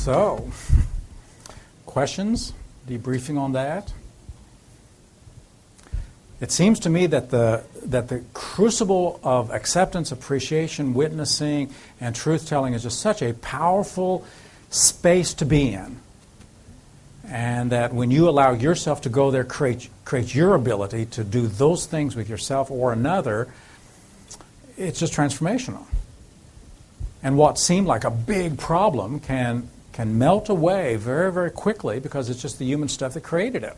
So, questions, debriefing on that? It seems to me that the crucible of acceptance, appreciation, witnessing, and truth-telling is just such a powerful space to be in. And that when you allow yourself to go there, create your ability to do those things with yourself or another, it's just transformational. And what seemed like a big problem can melt away very, very quickly because it's just the human stuff that created it.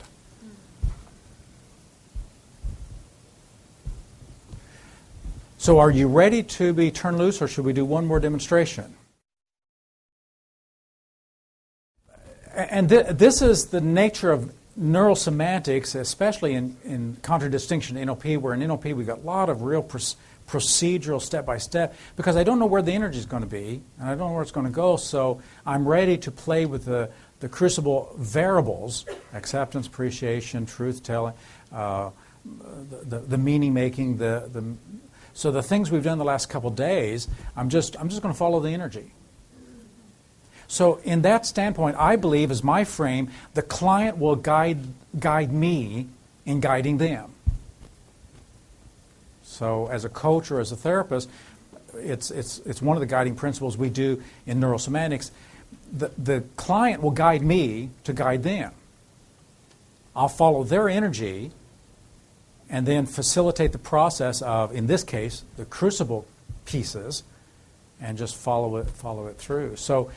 So are you ready to be turned loose, or should we do one more demonstration? And this is the nature of neurosemantics, especially in contradistinction to NLP, where in NLP we've got a lot of real procedural step-by-step, because I don't know where the energy is going to be, and I don't know where it's going to go, so I'm ready to play with the crucible variables, acceptance, appreciation, truth-telling, the meaning-making, so the things we've done the last couple days, I'm just going to follow the energy. So in that standpoint, I believe, as my frame, the client will guide me in guiding them. So as a coach or as a therapist, it's one of the guiding principles we do in neurosemantics. The client will guide me to guide them. I'll follow their energy and then facilitate the process of, in this case, the crucible pieces, and just follow it through. So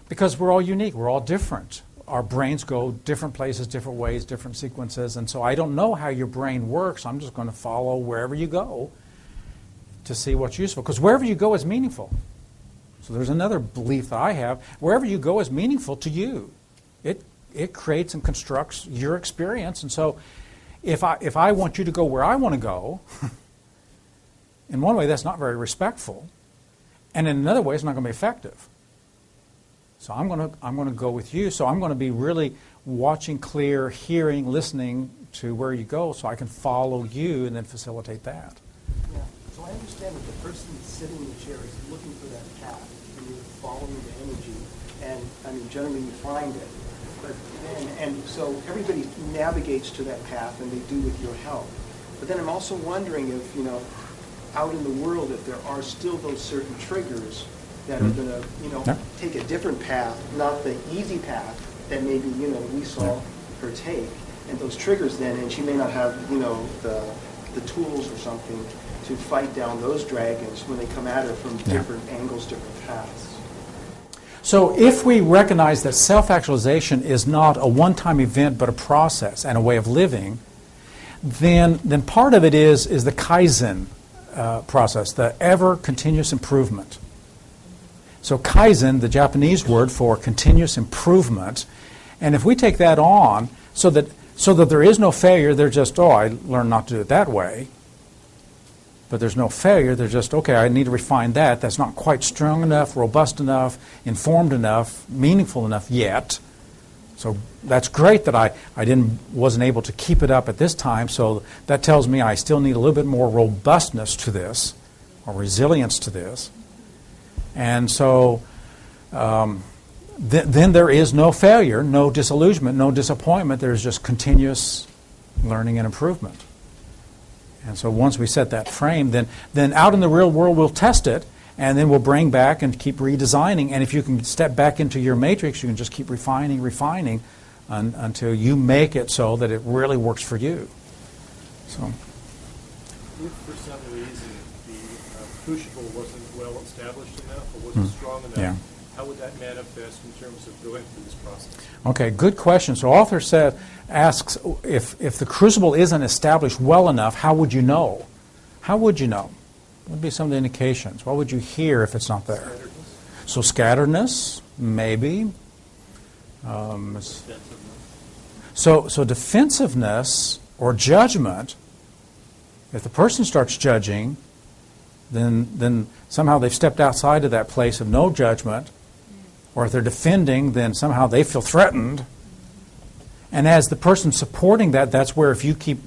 because we're all unique, we're all different. Our brains go different places, different ways, different sequences, and so I don't know how your brain works. I'm just going to follow wherever you go to see what's useful, because wherever you go is meaningful. So there's another belief that I have. Wherever you go is meaningful to you. It creates and constructs your experience, and so if I want you to go where I want to go, in one way that's not very respectful, and in another way it's not going to be effective. So I'm going to go with you. So I'm going to be really watching, clear, hearing, listening to where you go, so I can follow you and then facilitate that. Yeah. So I understand that the person sitting in the chair is looking for that path, and you're following the energy, and I mean generally you find it. But and so everybody navigates to that path, and they do with your help. But then I'm also wondering if out in the world, if there are still those certain triggers that are going to, take a different path, not the easy path that maybe, we saw her take. And those triggers then, and she may not have, the tools or something to fight down those dragons when they come at her from different angles, different paths. So if we recognize that self-actualization is not a one-time event but a process and a way of living, then part of it is the Kaizen process, the ever continuous improvement. So Kaizen, the Japanese word for continuous improvement, and if we take that on so that there is no failure, they're just, I learned not to do it that way. But there's no failure, they're just, I need to refine that. That's not quite strong enough, robust enough, informed enough, meaningful enough yet. So that's great that I wasn't able to keep it up at this time, so that tells me I still need a little bit more robustness to this, or resilience to this. And so then there is no failure, no disillusionment, no disappointment. There's just continuous learning and improvement. And so once we set that frame, then out in the real world we'll test it, and then we'll bring back and keep redesigning. And if you can step back into your matrix, you can just keep refining until you make it so that it really works for you. So, if for some reason the crucible wasn't well established enough or wasn't strong enough, how would that manifest in terms of going through this process? Okay, good question. So author asks if the crucible isn't established well enough, how would you know? How would you know? What would be some of the indications? What would you hear if it's not there? Scatteredness. So scatteredness, maybe. So defensiveness or judgment, if the person starts judging, then somehow they've stepped outside of that place of no judgment. Or if they're defending, then somehow they feel threatened. And as the person supporting that, that's where if you keep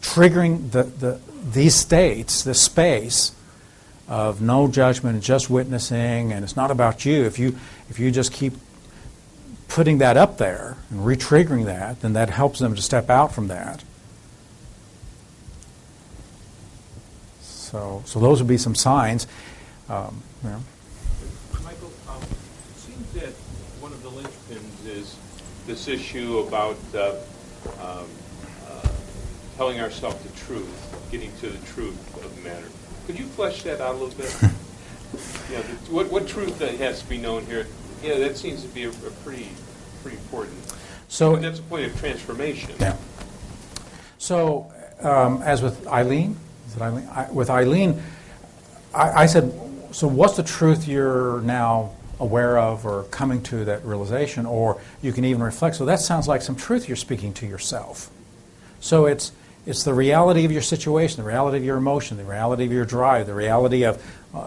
triggering these states, this space, of no judgment and just witnessing, and it's not about you. If you just keep putting that up there and re-triggering that, then that helps them to step out from that. So those would be some signs. Michael, it seems that one of the linchpins is this issue about telling ourselves the truth, getting to the truth of the matter. Could you flesh that out a little bit? What truth that has to be known here? Yeah, that seems to be a pretty important. So that's a point of transformation. Yeah. So as with Eileen, with Eileen, I said, so what's the truth you're now aware of or coming to that realization, or you can even reflect. So that sounds like some truth you're speaking to yourself. So it's the reality of your situation, the reality of your emotion, the reality of your drive, the reality of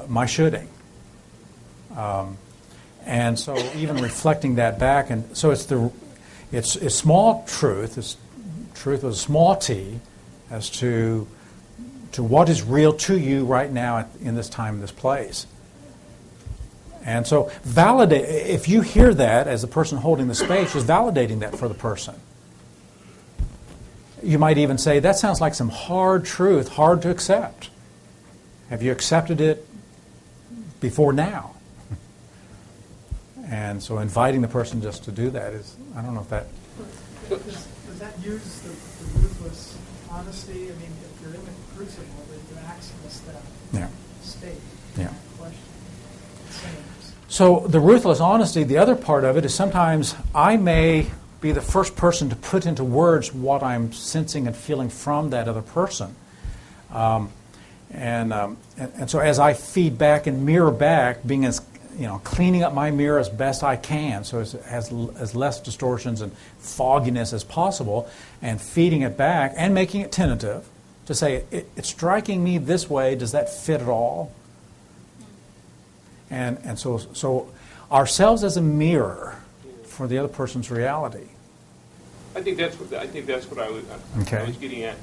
my shoulding. And so even reflecting that back, and so it's small truth. It's truth with a small t, as to what is real to you right now in this time, this place. And so validate. If you hear that as the person holding the space, just validating that for the person. You might even say, that sounds like some hard truth, hard to accept. Have you accepted it before now? And so inviting the person just to do that is, I don't know if that... Does that use the ruthless honesty? I mean, if you're in the crucible, then you access that state, that question. So the ruthless honesty, the other part of it is sometimes I may be the first person to put into words what I'm sensing and feeling from that other person. And so as I feed back and mirror back, being as, cleaning up my mirror as best I can, so it has as less distortions and fogginess as possible, and feeding it back and making it tentative to say, it's striking me this way, does that fit at all? And so ourselves as a mirror for the other person's reality. I think that's what I was getting at.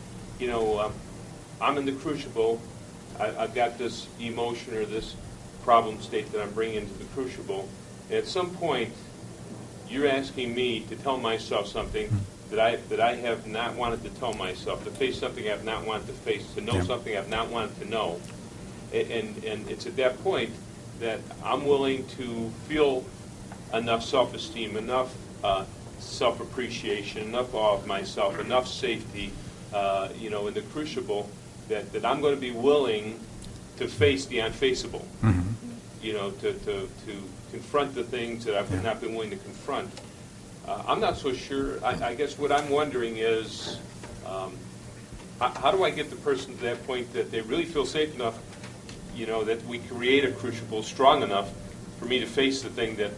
I'm in the crucible. I've got this emotion or this problem state that I'm bringing into the crucible. And at some point, you're asking me to tell myself something that I have not wanted to tell myself, to face something I have not wanted to face, to know something I've not wanted to know. And it's at that point that I'm willing to feel enough self-esteem, enough self-appreciation, enough awe of myself, enough safety, in the crucible, that I'm going to be willing to face the unfaceable, to confront the things that I've not been willing to confront. I'm not so sure. I guess what I'm wondering is, how do I get the person to that point that they really feel safe enough, that we create a crucible strong enough for me to face the thing that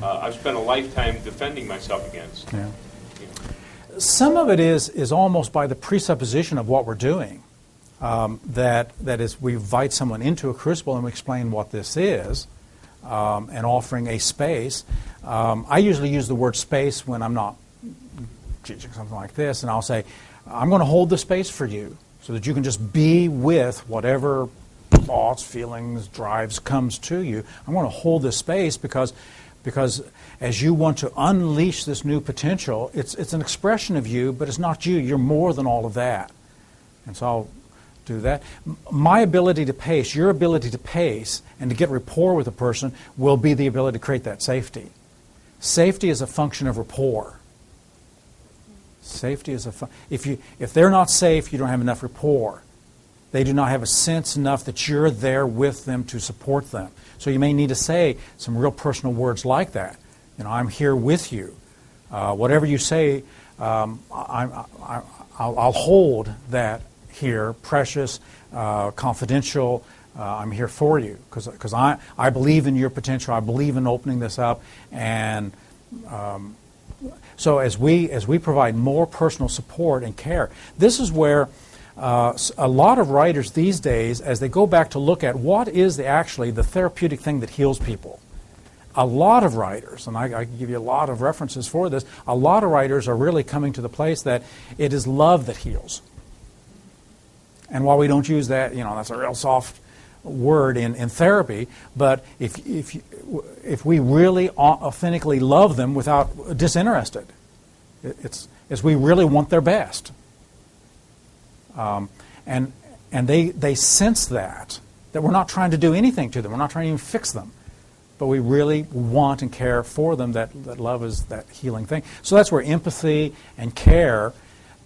I've spent a lifetime defending myself against. Yeah. Some of it is almost by the presupposition of what we're doing. That is, we invite someone into a crucible and we explain what this is, and offering a space. I usually use the word space when I'm not teaching something like this, and I'll say, I'm going to hold the space for you so that you can just be with whatever thoughts, feelings, drives comes to you. I'm going to hold this space because as you want to unleash this new potential, it's an expression of you, but it's not you. You're more than all of that. And so I'll do that. My ability to pace, your ability to pace and to get rapport with a person will be the ability to create that safety. Safety is a function of rapport. Safety is if they're not safe, you don't have enough rapport. They do not have a sense enough that you're there with them to support them. So you may need to say some real personal words like that. I'm here with you. Whatever you say, I'll hold that here, precious, confidential. I'm here for you because I believe in your potential. I believe in opening this up, and so as we provide more personal support and care, this is where a lot of writers these days, as they go back to look at what is actually the therapeutic thing that heals people, a lot of writers, and I can give you a lot of references for this, a lot of writers are really coming to the place that it is love that heals. And while we don't use that, that's a real soft word in therapy, but if we really authentically love them without disinterested, it's we really want their best. And they sense that we're not trying to do anything to them. We're not trying to even fix them. But we really want and care for them, that love is that healing thing. So that's where empathy and care,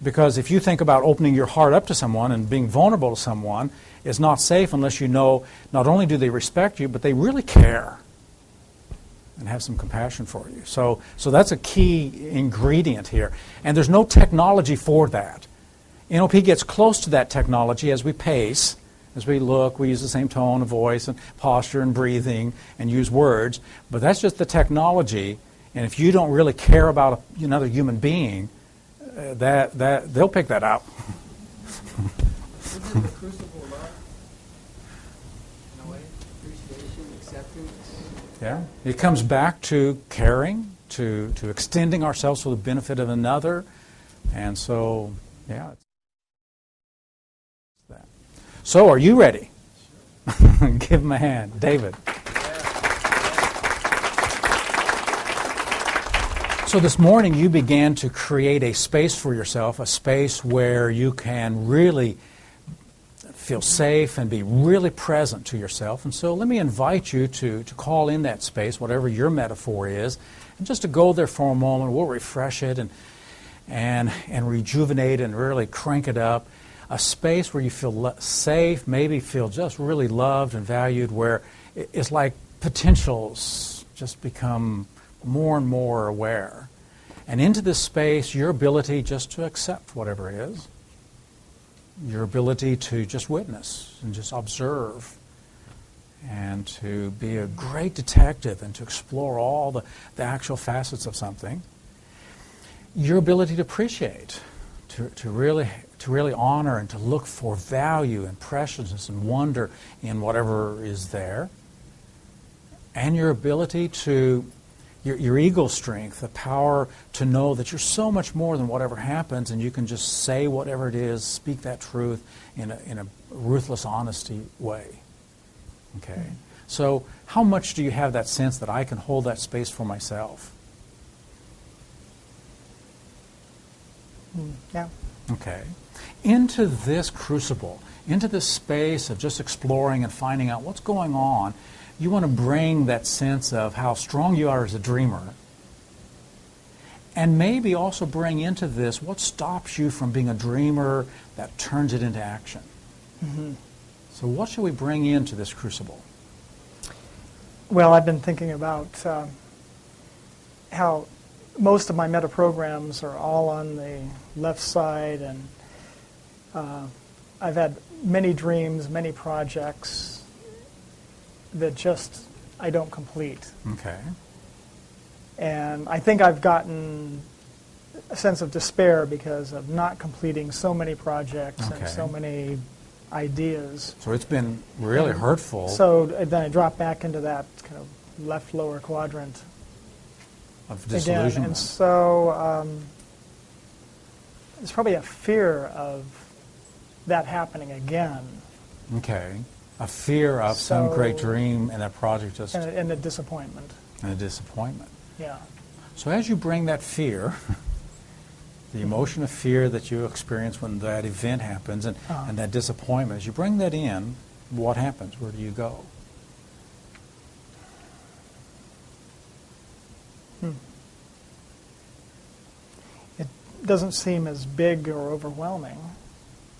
because if you think about opening your heart up to someone and being vulnerable to someone, is not safe unless you know not only do they respect you, but they really care and have some compassion for you. So that's a key ingredient here. And there's no technology for that. NLP gets close to that technology as we pace, as we look. We use the same tone of voice and posture and breathing and use words, but that's just the technology. And if you don't really care about another human being, that they'll pick that up. Isn't the crucible love? In a way, appreciation, acceptance. Yeah, it comes back to caring, to extending ourselves for the benefit of another, and so yeah. So, are you ready? Sure. Give him a hand. David. So this morning you began to create a space for yourself, a space where you can really feel safe and be really present to yourself. And so let me invite you to call in that space, whatever your metaphor is, and just to go there for a moment. We'll refresh it and rejuvenate and really crank it up. A space where you feel safe, maybe feel just really loved and valued, where it's like potentials just become more and more aware. And into this space, your ability just to accept whatever is, your ability to just witness and just observe, and to be a great detective and to explore all the actual facets of something, your ability to appreciate, to really honor and to look for value and preciousness and wonder in whatever is there, and your ability to, your ego strength, the power to know that you're so much more than whatever happens, and you can just say whatever it is, speak that truth in a ruthless honesty way. Okay? So how much do you have that sense that I can hold that space for myself? Yeah. Okay. Into this crucible, into this space of just exploring and finding out what's going on, you want to bring that sense of how strong you are as a dreamer, and maybe also bring into this what stops you from being a dreamer that turns it into action. Mm-hmm. So what should we bring into this crucible? Well, I've been thinking about how most of my meta programs are all on the left side, and I've had many dreams, many projects that just I don't complete. Okay. And I think I've gotten a sense of despair because of not completing so many projects and so many ideas. So it's been really hurtful. So then I drop back into that kind of left lower quadrant of disillusionment. Again. And so there's probably a fear of that happening again. Okay. A fear of some great dream and that project just... And a disappointment. And a disappointment. Yeah. So as you bring that fear, the emotion of fear that you experience when that event happens and that disappointment, as you bring that in, what happens? Where do you go? It doesn't seem as big or overwhelming.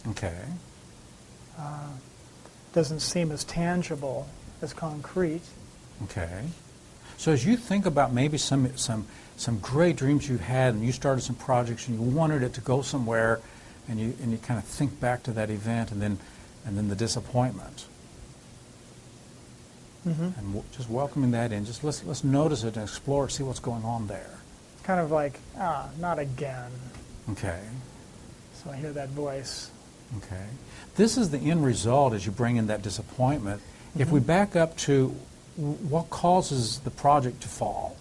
Okay. Doesn't seem as tangible, as concrete. Okay. So as you think about maybe some great dreams you had, and you started some projects and you wanted it to go somewhere, and you kind of think back to that event, and then the disappointment, and just welcoming that in. Just let's notice it and explore it, see what's going on there. Kind of like not again. Okay. So I hear that voice. Okay. This is the end result as you bring in that disappointment. If we back up to what causes the project to fall,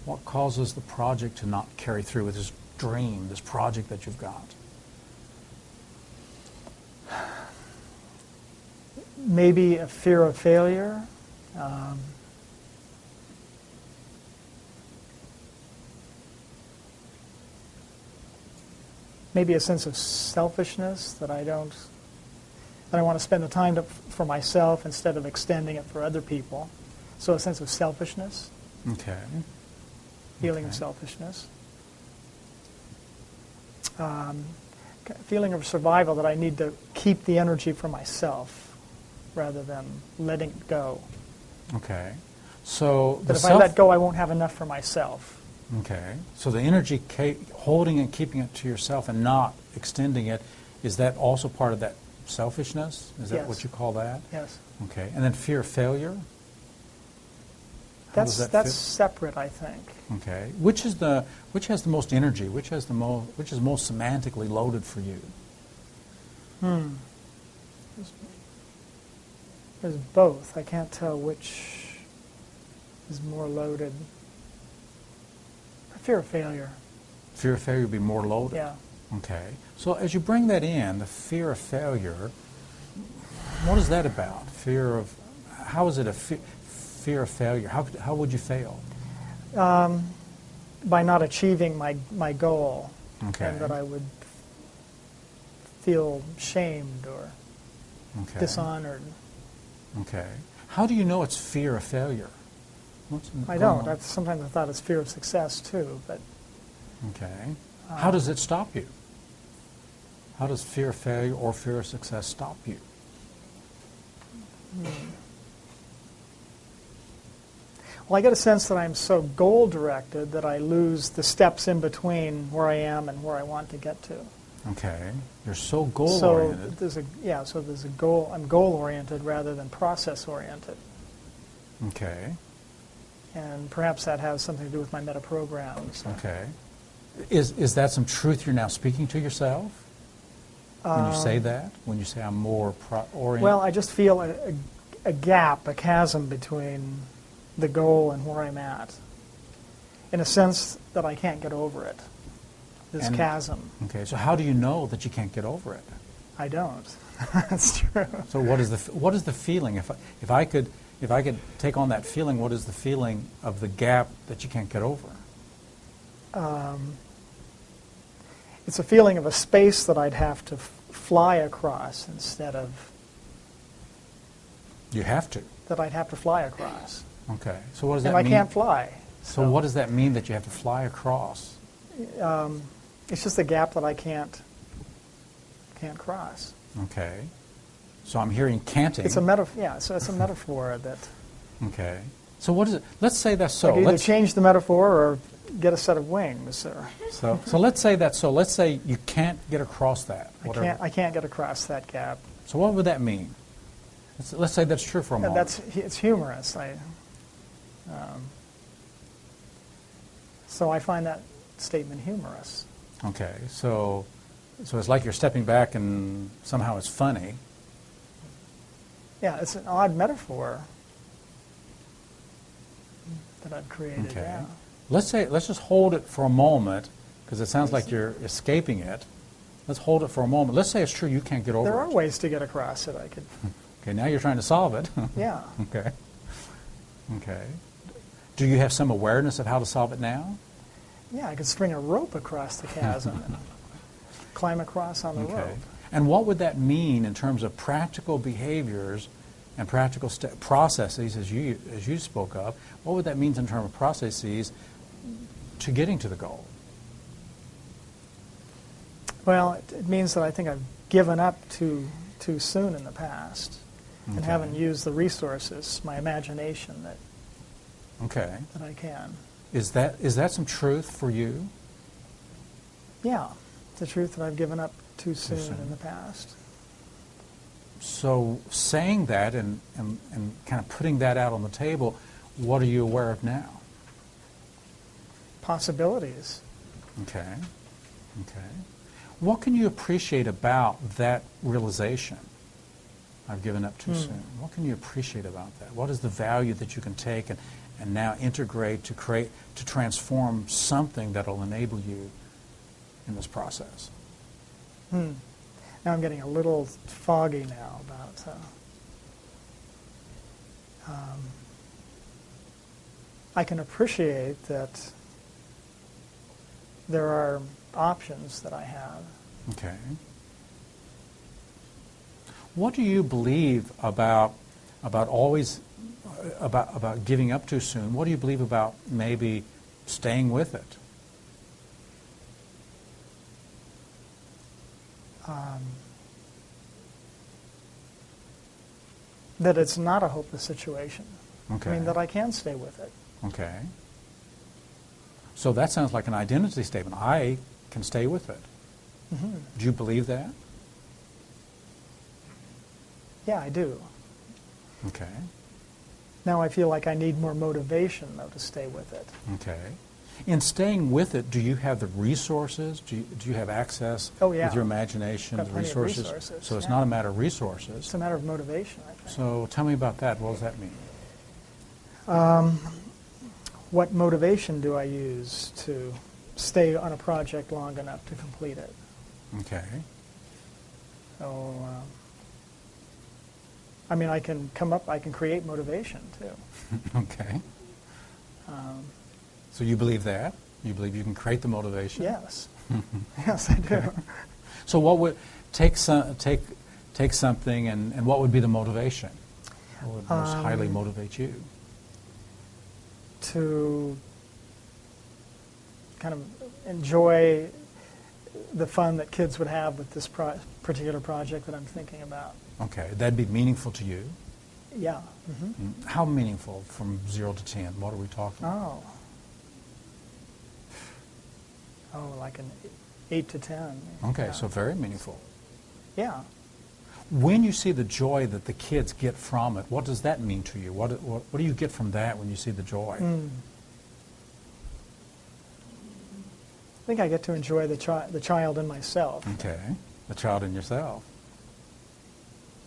what causes the project to not carry through with this dream, this project that you've got? maybe a fear of failure. Maybe a sense of selfishness that I want to spend the time for myself instead of extending it for other people. So a sense of selfishness, Okay. feeling of Okay. selfishness. Feeling of survival, that I need to keep the energy for myself rather than letting it go. Okay. So That if I let go, I won't have enough for myself. Okay. So the energy holding and keeping it to yourself and not extending it, is that also part of that selfishness? Is that Yes. what you call that? Yes. Okay. And then fear of failure? How does that That's fit? separate, I think. Okay. Which has the most energy? Which is most semantically loaded for you? There's both. I can't tell which is more loaded. Fear of failure. Fear of failure would be more loaded? Yeah. Okay. So as you bring that in, the fear of failure, what is that about? How is it a fear of failure? How would you fail? By not achieving my goal. Okay. And that I would feel shamed or Okay. dishonored. Okay. How do you know it's fear of failure? I don't. Sometimes I thought it's fear of success too, but Okay. How does it stop you? How does fear of failure or fear of success stop you? well, I get a sense that I'm so goal-directed that I lose the steps in between where I am and where I want to get to. Okay. You're so goal-oriented. So there's a goal. I'm goal-oriented rather than process-oriented. Okay. And perhaps that has something to do with my meta-programs. Okay. Is that some truth you're now speaking to yourself? When you say that? When you say I'm more oriented? Well, I just feel a gap, a chasm between the goal and where I'm at. In a sense that I can't get over it. This chasm. Okay. So how do you know that you can't get over it? I don't. That's true. So what is the feeling? If I could take on that feeling, what is the feeling of the gap that you can't get over? It's a feeling of a space that I'd have to fly across instead of You have to. that I'd have to fly across. Okay. So what does that And I mean? can't fly. So what does that mean that you have to fly across? It's just a gap that I can't cross. Okay. So I'm hearing canting. It's a metaphor. Yeah, so it's a metaphor that Okay. So what is it? Let's say that's so. I can either Let's, change the metaphor or get a set of wings. Or so let's say that's so. Let's say you can't get across that. Whatever. I can't get across that gap. So what would that mean? Let's say that's true for a And moment. it's humorous. So I find that statement humorous. Okay. So it's like you're stepping back and somehow it's funny. Yeah, it's an odd metaphor that I've created. Okay. Yeah. Let's just hold it for a moment because it sounds like you're escaping it. Let's hold it for a moment. Let's say it's true you can't get over There it. are ways to get across it. I could. Okay, now you're trying to solve it. Yeah. Okay. Okay. Do you have some awareness of how to solve it now? Yeah, I could string a rope across the chasm and climb across on the rope. And what would that mean in terms of practical behaviors and practical processes, as you spoke of? What would that mean in terms of processes to getting to the goal? Well, it means that I think I've given up too soon in the past and haven't used the resources, my imagination that I can. Is that some truth for you? Yeah, the truth that I've given up too soon in the past. So saying that and kind of putting that out on the table, what are you aware of now? Possibilities. Okay. What can you appreciate about that realization? I've given up too soon. What can you appreciate about that? What is the value that you can take and now integrate to transform something that will enable you in this process? Now I'm getting a little foggy now about I can appreciate that there are options that I have. Okay. What do you believe about always about giving up too soon? What do you believe about maybe staying with it? That it's not a hopeless situation. Okay. I mean, that I can stay with it. Okay. So that sounds like an identity statement. I can stay with it. Mm-hmm. Do you believe that? Yeah, I do. Okay. Now I feel like I need more motivation, though, to stay with it. Okay. In staying with it, do you have the resources? Do you have access Oh, yeah. with your imagination, Got the plenty of resources? resources, So it's yeah. not a matter of resources. It's a matter of motivation, I think. So tell me about that. What does that mean? What motivation do I use to stay on a project long enough to complete it? Okay. So, I mean, I can create motivation, too. Okay. So you believe that? You believe you can create the motivation? Yes. Yes, I do. So what would take something and what would be the motivation? What would most highly motivate you? To kind of enjoy the fun that kids would have with this particular project that I'm thinking about. Okay, that'd be meaningful to you. Yeah. Mm-hmm. How meaningful from 0 to 10? What are we talking about? Oh, like an 8 to 10. Okay, Yeah. so very meaningful. Yeah. When you see the joy that the kids get from it, what does that mean to you? What do you get from that when you see the joy? I think I get to enjoy the child in myself. Okay, the child in yourself.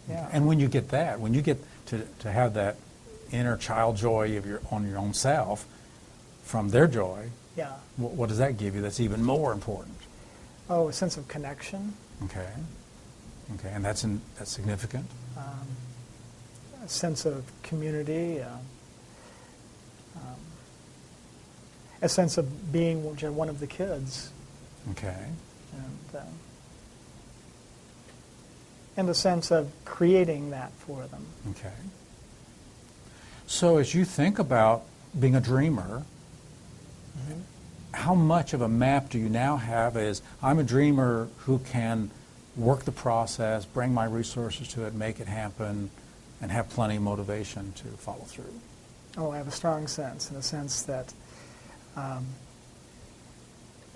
Yeah. And when you get that, when you get to have that inner child joy of your own self from their joy, Yeah. what does that give you that's even more important? Oh, a sense of connection. Okay. Okay, and that's significant? A sense of community. A sense of being one of the kids. Okay. And a sense of creating that for them. Okay. So as you think about being a dreamer, how much of a map do you now have as I'm a dreamer who can work the process, bring my resources to it, make it happen, and have plenty of motivation to follow through? Oh, I have a strong sense, in a sense that a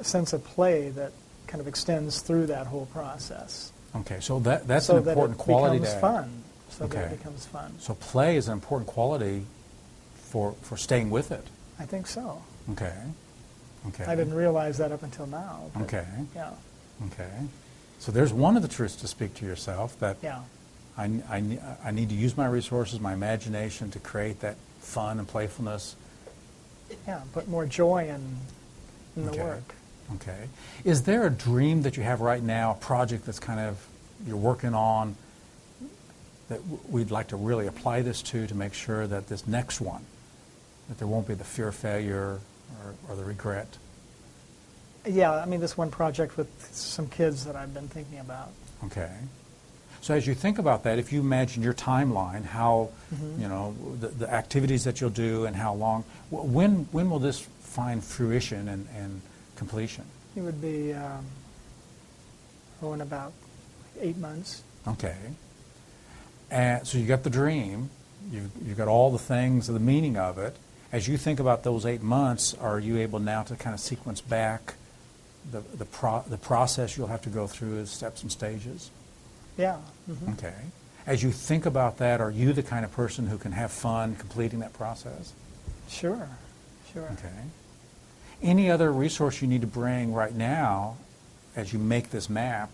sense of play that kind of extends through that whole process. Okay, so that's so an important quality to becomes have. fun. So that Okay. it becomes fun. So play is an important quality for staying with it. I think so. Okay. Okay. I didn't realize that up until now. But Okay. Yeah. Okay. So there's one of the truths to speak to yourself, that Yeah. I need to use my resources, my imagination to create that fun and playfulness. Yeah. Put more joy in the Okay. work. Okay. Is there a dream that you have right now, a project that's kind of you're working on that we'd like to really apply this to make sure that this next one, that there won't be the fear of failure or the regret? Yeah. I mean, this one project with some kids that I've been thinking about. Okay. So as you think about that, if you imagine your timeline, how, you know, the activities that you'll do and how long, when will this find fruition and completion? It would be in about 8 months. Okay. And so you got the dream, you've got all the things, the meaning of it. As you think about those 8 months, are you able now to kind of sequence back the process you'll have to go through as steps and stages? Yeah. Mm-hmm. Okay. As you think about that, are you the kind of person who can have fun completing that process? Sure. Sure. Okay. Any other resource you need to bring right now as you make this map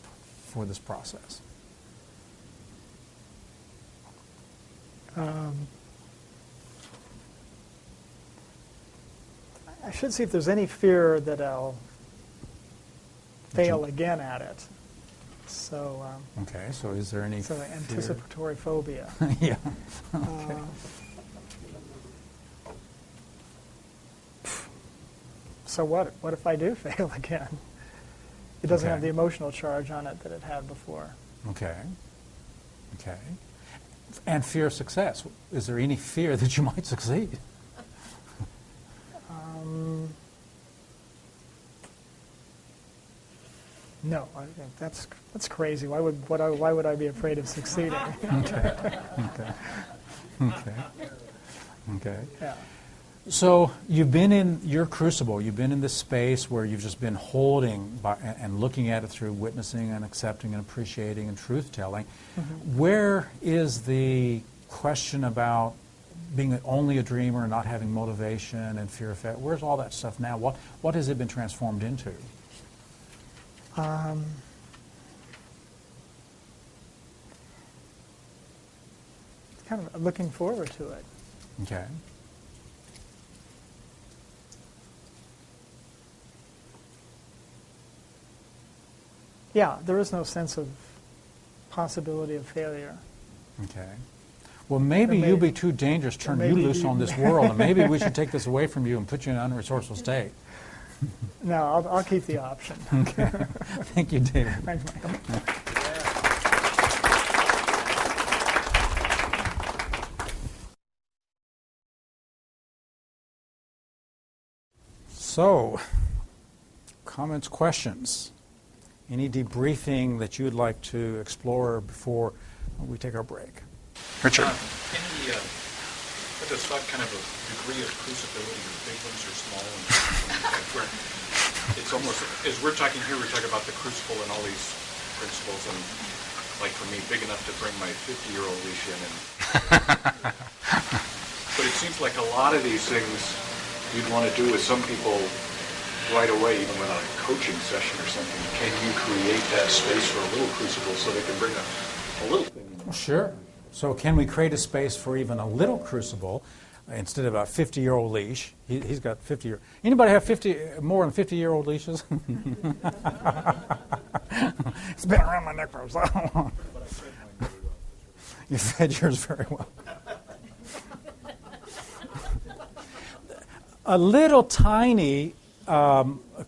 for this process? I should see if there's any fear that I'll fail again at it. So, Okay, so is there any so fear? anticipatory phobia. Yeah. Okay. so what? What if I do fail again? It doesn't Okay. have the emotional charge on it that it had before. Okay. Okay. And fear of success. Is there any fear that you might succeed? No, I think that's crazy. Why would I be afraid of succeeding? Okay. Okay. Okay. Yeah. So you've been in your crucible. You've been in this space where you've just been holding and looking at it through witnessing and accepting and appreciating and truth-telling. Mm-hmm. Where is the question about being only a dreamer and not having motivation and fear of failure? Where's all that stuff now? What has it been transformed into? Kind of looking forward to it. Okay. Yeah, there is no sense of possibility of failure. Okay. Well, maybe Or you'll may- be too dangerous, turn or you maybe loose you- on this world, and maybe we should take this away from you and put you in an unresourceful state. No, I'll keep the option. Okay. Thank you, David. Thanks, Michael. So, comments, questions? Any debriefing that you would like to explore before we take our break? Richard. I just thought kind of a degree of crucibility, or big ones or small ones. Where it's almost, as we're talking here, we're talking about the crucible and all these principles, and like for me, big enough to bring my 50-year-old leash in. But it seems like a lot of these things you'd want to do with some people right away, even without a coaching session or something. Can you create that space for a little crucible so they can bring a little thing in? Well, sure. So can we create a space for even a little crucible instead of a 50-year-old leash? He's got 50 year. Anybody have more than 50-year-old leashes? It's been around my neck for so long. You fed yours very well. A little tiny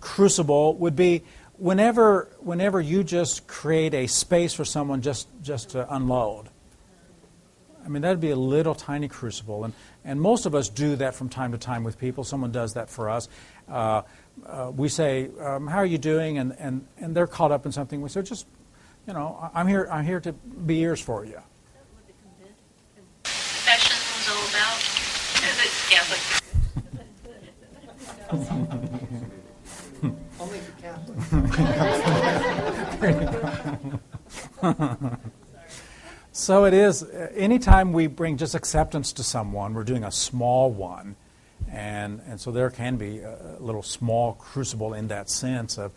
crucible would be whenever you just create a space for someone just to unload. I mean, that'd be a little tiny crucible, and most of us do that from time to time with people. Someone does that for us. We say, "How are you doing?" and they're caught up in something. We say, "Just, I'm here to be ears for you." Confession was all about. It's Catholic. Only for Catholics. So it is, anytime we bring just acceptance to someone, we're doing a small one. And so there can be a little small crucible in that sense of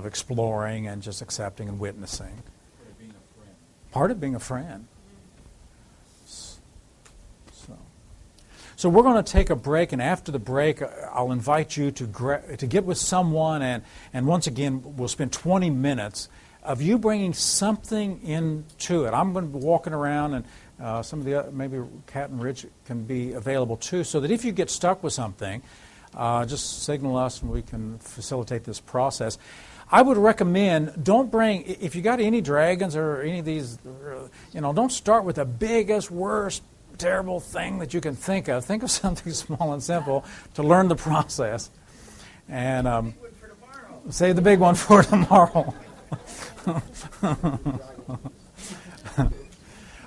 exploring and just accepting and witnessing. Part of being a friend. So we're going to take a break, and after the break, I'll invite you to get with someone, and once again, we'll spend 20 minutes of you bringing something into it. I'm going to be walking around, and some of the other, maybe Kat and Rich can be available too, so that if you get stuck with something, just signal us and we can facilitate this process. I would recommend, don't bring, if you got any dragons or any of these, don't start with the biggest, worst, terrible thing that you can think of. Think of something small and simple to learn the process. And save the big one for tomorrow.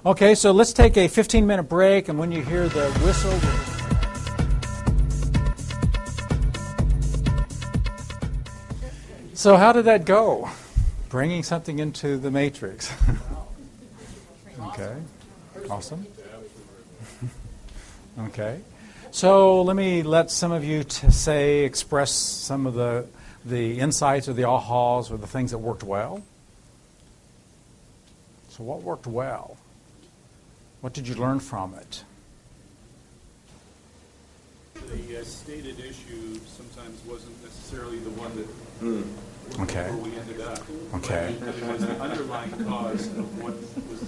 Okay, so let's take a 15-minute break, and when you hear the whistle... So how did that go? Bringing something into the matrix. Okay, awesome. Okay, so let some of you express some of the insights or the ahas or the things that worked well. So what worked well? What did you learn from it? The stated issue sometimes wasn't necessarily the one that Okay. where we ended up. Okay. It was the underlying cause of what was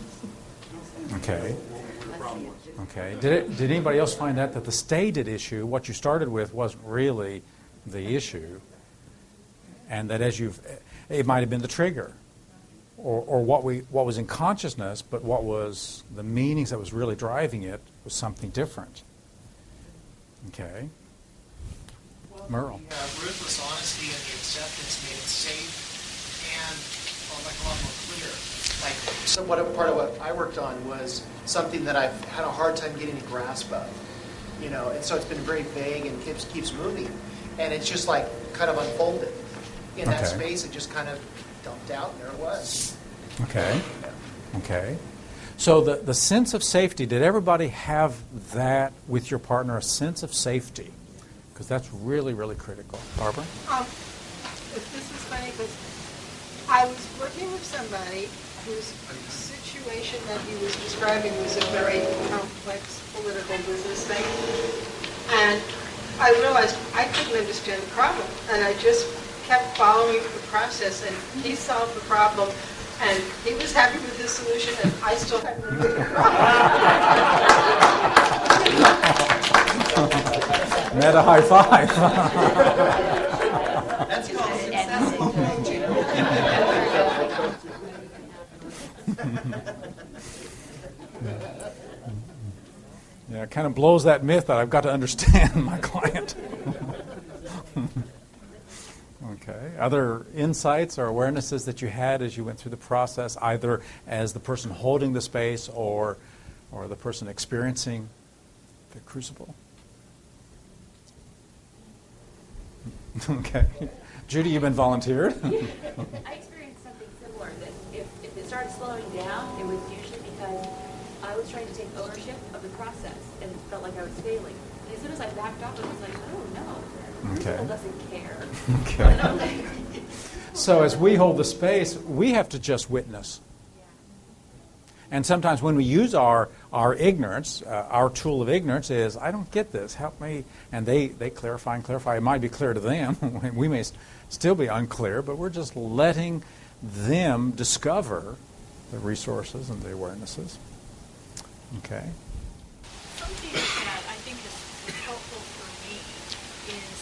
Okay. what the problem was. Okay. Did anybody else find that the stated issue, what you started with, wasn't really the issue, and that it might have been the trigger, or what was in consciousness, but what was the meanings that was really driving it was something different. Okay. Merle. The ruthless honesty and the acceptance made it safe and like a lot more clear. Part of what I worked on was something that I've had a hard time getting a grasp of, and so it's been very vague and keeps moving, and it's just like kind of unfolded in that space. It just kind of dumped out, and there it was. Okay. Okay. So the sense of safety, did everybody have that with your partner, a sense of safety? Because that's really, really critical. Barbara? This is funny because I was working with somebody whose situation that he was describing was a very complex political business thing. And I realized I couldn't understand the problem. And I just kept following the process. And he solved the problem. And he was happy with his solution. And I still had a bigger problem. Meta high five. That's called successful. Yeah, it kind of blows that myth that I've got to understand my client. Okay. Other insights or awarenesses that you had as you went through the process, either as the person holding the space or the person experiencing the crucible? Okay. Judy, you've been volunteered. I experienced something similar, that if it started slowing down, it was usually because I was trying to take ownership of the process and it felt like I was failing. And as soon as I backed off, it was like, oh no, Crucible doesn't care. Okay. So as we hold the space, we have to just witness. And sometimes when we use our ignorance, our tool of ignorance is, I don't get this, help me. And they clarify and clarify. It might be clear to them. We may still be unclear, but we're just letting them discover the resources and the awarenesses. Okay. Something that I think is helpful for me is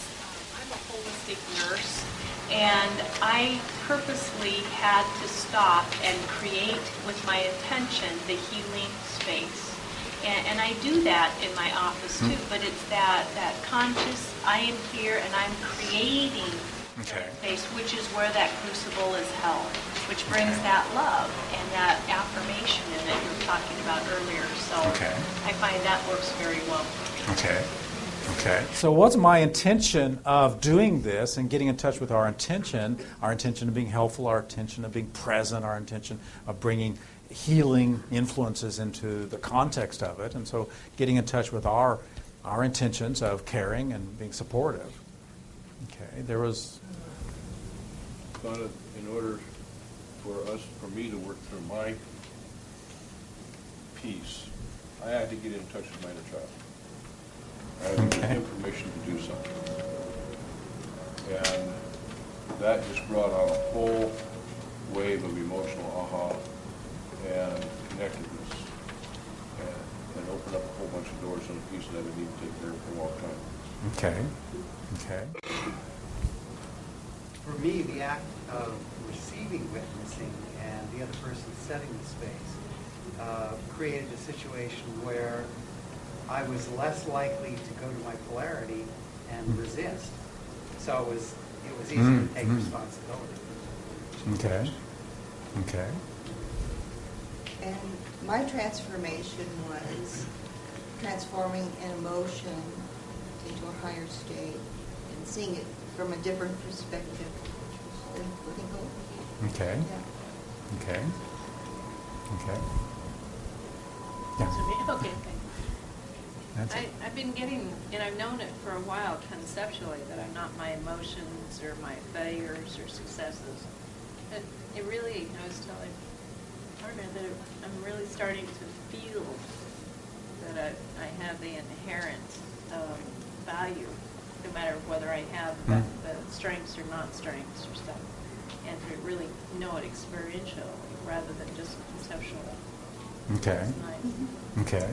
I'm a holistic nurse, and I purposely had to stop and create with my attention the healing space. And I do that in my office too, but it's that conscious, I am here and I'm creating space, which is where that crucible is held, which brings that love and that affirmation in that you were talking about earlier. So I find that works very well for me. Okay. So what's my intention of doing this and getting in touch with our intention of being helpful, our intention of being present, our intention of bringing healing influences into the context of it, and so getting in touch with our intentions of caring and being supportive. Okay, there was... Donna, in order for me to work through my piece, I had to get in touch with my inner child. I had to give him permission to do something. And that just brought out a whole wave of emotional aha and connectedness and opened up a whole bunch of doors on a piece that I need to take care of for a long time. Okay. For me, the act of receiving witnessing and the other person setting the space created a situation where I was less likely to go to my polarity and resist. So it was easier to take responsibility. Okay. And my transformation was transforming an emotion into a higher state and seeing it from a different perspective, which was really cool. Okay. Yeah. Okay. Okay, thanks. I've been getting, and I've known it for a while conceptually, that I'm not my emotions or my failures or successes. But it really, I was telling partner that I'm really starting to feel that I have the inherent value, no matter whether I have the strengths or non-strengths or stuff, and to really know it experientially rather than just conceptually. Okay. It's nice. Okay.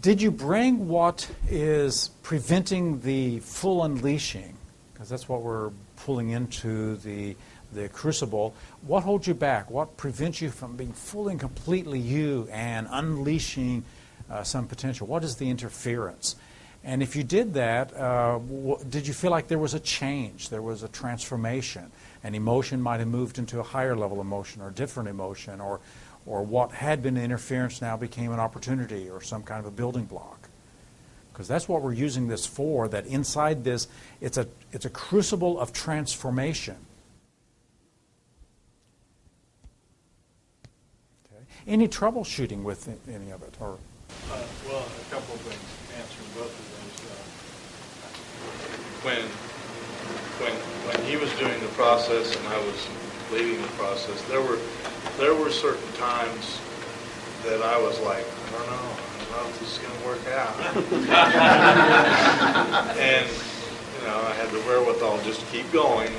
did you bring what is preventing the full unleashing? Because that's what we're pulling into the crucible. What holds you back? What prevents you from being fully and completely you and unleashing some potential? What is the interference? And if you did that, did you feel like there was a change, there was a transformation? An emotion might have moved into a higher level emotion or a different emotion, or what had been an interference now became an opportunity or some kind of a building block. Because that's what we're using this for, that inside this, it's a crucible of transformation. Okay. Any troubleshooting with any of it? Or Well, a couple of things, answering both of those. When he was doing the process and I was leading the process, there were certain times that I was like, I don't know if this is going to work out. And I had the wherewithal just to keep going,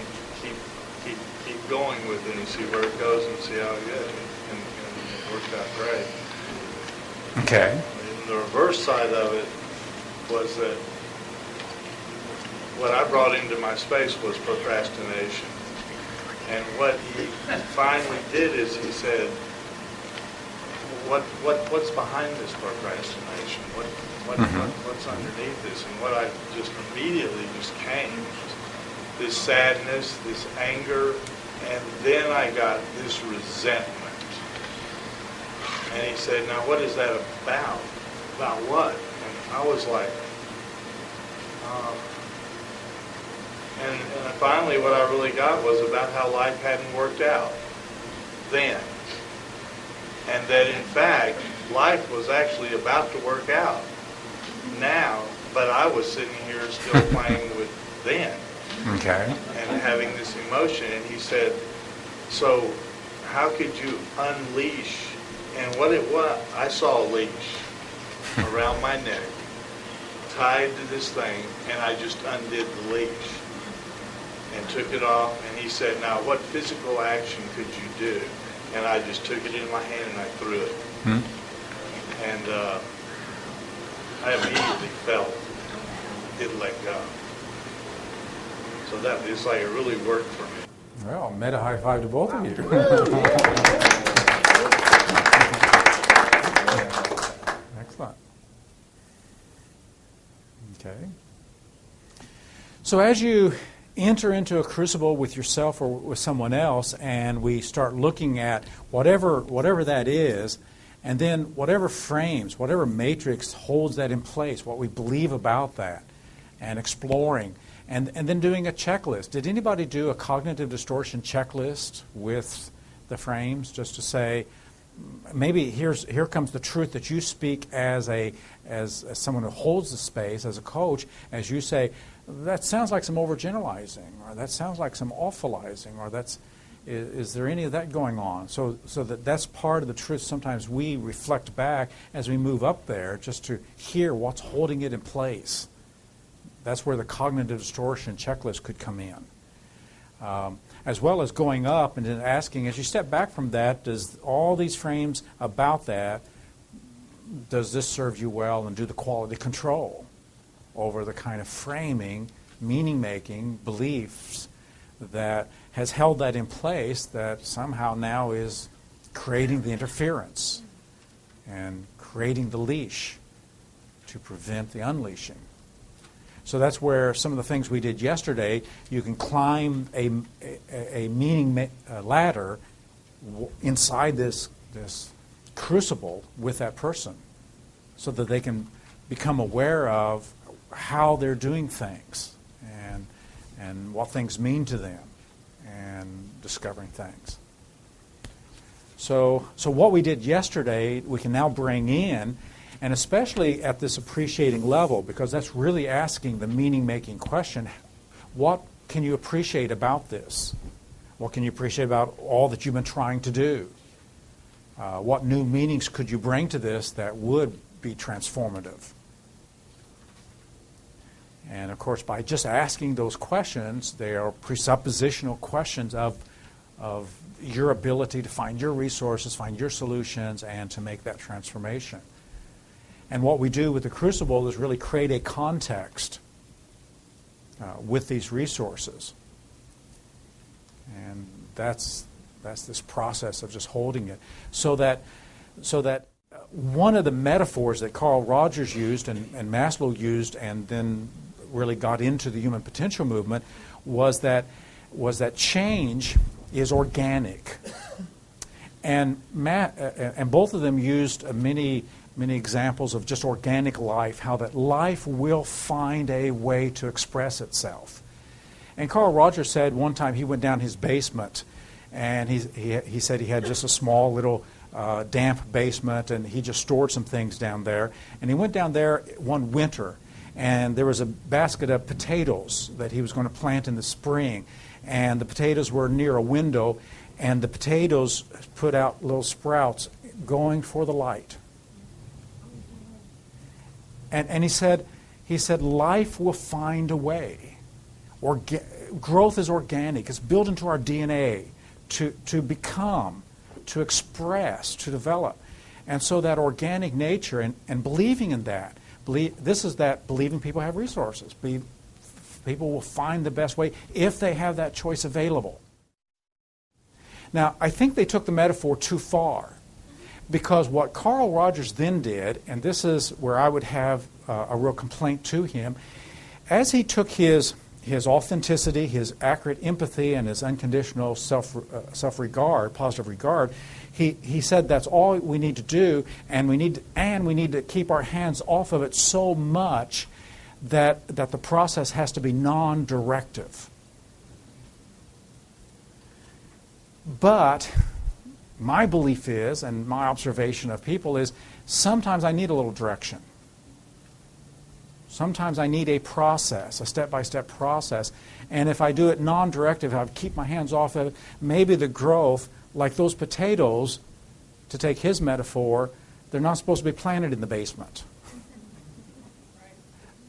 keep going with it and see where it goes and see how it goes. And it worked out great. okay. And the reverse side of it was that what I brought into my space was procrastination. And what he finally did is he said, what's behind this procrastination? What's underneath this? And what I just immediately just came, this sadness, this anger, and then I got this resentment. And he said, now what is that about? About what? And I was like, and finally what I really got was about how life hadn't worked out then. And that in fact, life was actually about to work out now, but I was sitting here still playing with then. Okay. And having this emotion. And he said, so how could you unleash? And what it was, I saw a leash around my neck, tied to this thing, and I just undid the leash and took it off. And he said, now what physical action could you do? And I just took it in my hand and I threw it. And I immediately felt it let go. So that it's like it really worked for me. Well, meta high five to both of you. Excellent. Okay. So as you enter into a crucible with yourself or with someone else, and we start looking at whatever that is, and then whatever frames, whatever matrix holds that in place, what we believe about that, and exploring, and then doing a checklist. Did anybody do a cognitive distortion checklist with the frames, just to say, maybe here comes the truth that you speak as someone who holds the space, as a coach, as you say, that sounds like some overgeneralizing, or that sounds like some awfulizing, or is there any of that going on? So that's part of the truth. Sometimes we reflect back as we move up there just to hear what's holding it in place. That's where the cognitive distortion checklist could come in. As well as going up and then asking, as you step back from that, does all these frames about that, does this serve you well, and do the quality control over the kind of framing, meaning-making beliefs that has held that in place that somehow now is creating the interference and creating the leash to prevent the unleashing. So that's where some of the things we did yesterday, you can climb a meaning ladder inside this crucible with that person so that they can become aware of how they're doing things and what things mean to them and discovering things. So what we did yesterday, we can now bring in, and especially at this appreciating level, because that's really asking the meaning-making question, what can you appreciate about this? What can you appreciate about all that you've been trying to do? What new meanings could you bring to this that would be transformative? And of course, by just asking those questions, they are presuppositional questions of your ability to find your resources, find your solutions, and to make that transformation. And what we do with the Crucible is really create a context with these resources. And that's this process of just holding it. So that one of the metaphors that Carl Rogers used and Maslow used and then really got into the human potential movement was that change is organic. And both of them used many examples of just organic life, how that life will find a way to express itself. And Carl Rogers said one time he went down his basement, and he said he had just a small little damp basement, and he just stored some things down there. And he went down there one winter, and there was a basket of potatoes that he was going to plant in the spring. And the potatoes were near a window, and the potatoes put out little sprouts going for the light. And he said, life will find a way. Growth is organic. It's built into our DNA to become, to express, to develop. And so that organic nature and believing in that, this is that believing people have resources. People will find the best way if they have that choice available. Now, I think they took the metaphor too far. Because what Carl Rogers then did, and this is where I would have a real complaint to him, as he took his authenticity, his accurate empathy, and his unconditional self-regard, positive regard, he said that's all we need to do, and we need to keep our hands off of it so much that the process has to be non-directive. But my belief is, and my observation of people is, sometimes I need a little direction. Sometimes I need a process, a step-by-step process. And if I do it non-directive, if I keep my hands off of it, maybe the growth, like those potatoes, to take his metaphor, they're not supposed to be planted in the basement.